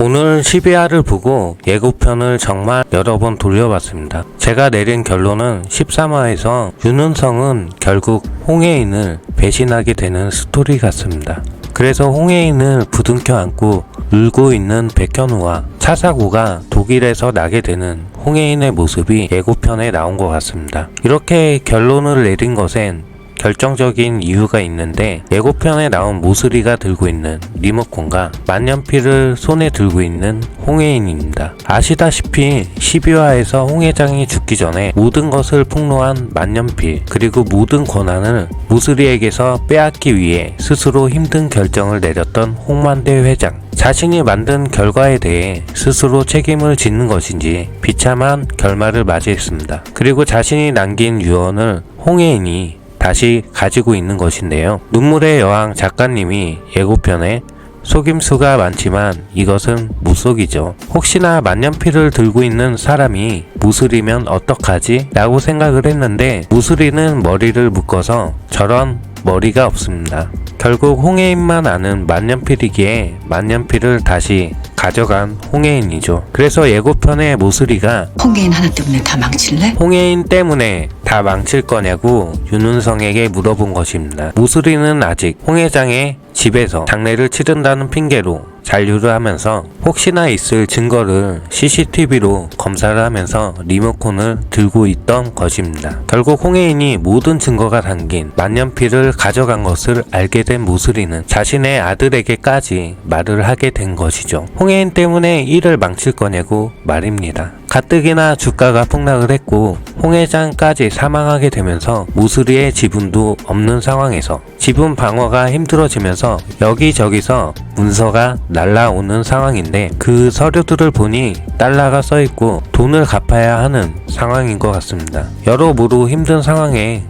오늘 12화를 보고 예고편을 정말 여러 번 돌려봤습니다. 제가 내린 결론은 13화에서 윤은성은 결국 홍혜인을 배신하게 되는 스토리 같습니다. 그래서 홍혜인을 부둥켜 안고 울고 있는 백현우와 차 사고가 독일에서 나게 되는 홍혜인의 모습이 예고편에 나온 것 같습니다. 이렇게 결론을 내린 것엔 결정적인 이유가 있는데, 예고편에 나온 모슬이가 들고 있는 리모컨과 만년필을 손에 들고 있는 홍혜인입니다. 아시다시피 12화에서 홍 회장이 죽기 전에 모든 것을 폭로한 만년필, 그리고 모든 권한을 모슬이에게서 빼앗기 위해 스스로 힘든 결정을 내렸던 홍만대 회장. 자신이 만든 결과에 대해 스스로 책임을 짓는 것인지 비참한 결말을 맞이했습니다. 그리고 자신이 남긴 유언을 홍혜인이 다시 가지고 있는 것인데요. 눈물의 여왕 작가님이 예고편에 속임수가 많지만 이것은 무속이죠. 혹시나 만년필을 들고 있는 사람이 무슬이면 어떡하지? 라고 생각을 했는데, 무슬이는 머리를 묶어서 저런 머리가 없습니다. 결국 홍혜인만 아는 만년필이기에 만년필을 다시 가져간 홍혜인이죠. 그래서 예고편의 모슬이가 홍혜인 하나 때문에 다 망칠래? 홍혜인 때문에 다 망칠 거냐고 윤은성에게 물어본 것입니다. 모슬이는 아직 홍 회장의 집에서 장례를 치른다는 핑계로 잔류를 하면서 혹시나 있을 증거를 CCTV로 검사를 하면서 리모컨을 들고 있던 것입니다. 결국 홍혜인이 모든 증거가 담긴 만년필을 가져간 것을 알게 된 모슬이는 자신의 아들에게까지 말을 하게 된 것이죠. 홍혜인 때문에 일을 망칠 거냐고 말입니다. 가뜩이나 주가가 폭락을 했고 홍 회장까지 사망하게 되면서 모슬이의 지분도 없는 상황에서 지분 방어가 힘들어지면서 여기저기서 문서가 날라오는 상황인데, 그 서류들을 보니 달러가 써있고 돈을 갚아야 하는 상황인 것 같습니다. 여러모로 힘든 상황에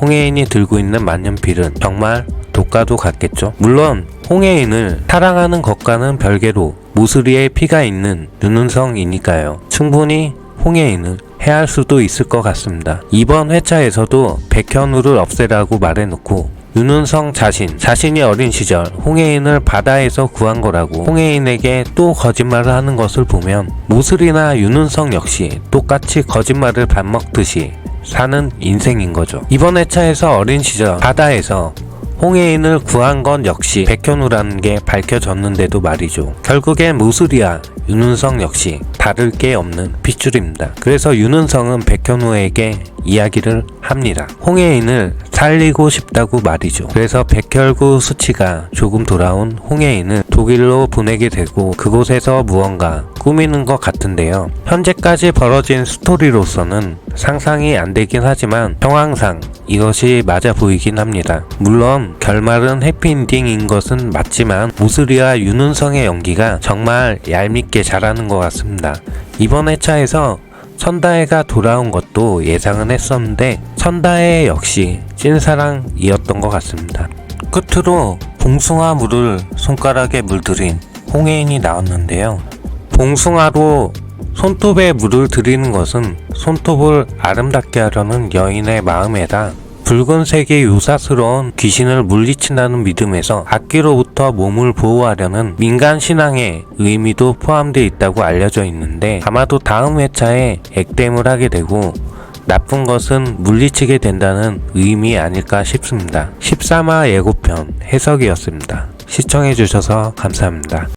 홍혜인이 들고 있는 만년필은 정말 독가도 같겠죠. 물론 홍혜인을 사랑하는 것과는 별개로 모슬이의 피가 있는 윤은성이니까요. 충분히 홍혜인을 해할 수도 있을 것 같습니다. 이번 회차에서도 백현우를 없애라고 말해놓고 윤은성 자신이 어린 시절 홍혜인을 바다에서 구한 거라고 홍혜인에게 또 거짓말을 하는 것을 보면 모슬이나 윤은성 역시 똑같이 거짓말을 밥 먹듯이 사는 인생인 거죠. 이번 회차에서 어린 시절 바다에서 홍혜인을 구한 건 역시 백현우라는 게 밝혀졌는데도 말이죠. 결국엔 모슬이와 윤은성 역시 다를 게 없는 핏줄입니다. 그래서 윤은성은 백현우에게 이야기를 합니다. 홍혜인을 살리고 싶다고 말이죠. 그래서 백혈구 수치가 조금 돌아온 홍혜인을 독일로 보내게 되고 그곳에서 무언가 꾸미는 것 같은데요. 현재까지 벌어진 스토리로서는 상상이 안 되긴 하지만 상황상 이것이 맞아 보이긴 합니다. 물론 결말은 해피엔딩인 것은 맞지만 모슬이와 윤은성의 연기가 정말 얄밉게 잘하는 것 같습니다. 이번 회차에서 천다혜가 돌아온 것도 예상은 했었는데 천다혜 역시 찐사랑이었던 것 같습니다. 끝으로 봉숭아물을 손가락에 물들인 홍혜인이 나왔는데요. 봉숭아로 손톱에 물을 들이는 것은 손톱을 아름답게 하려는 여인의 마음에다 붉은색의 요사스러운 귀신을 물리친다는 믿음에서 악기로부터 몸을 보호하려는 민간 신앙의 의미도 포함되어 있다고 알려져 있는데, 아마도 다음 회차에 액땜을 하게 되고 나쁜 것은 물리치게 된다는 의미 아닐까 싶습니다. 13화 예고편 해석이었습니다. 시청해주셔서 감사합니다.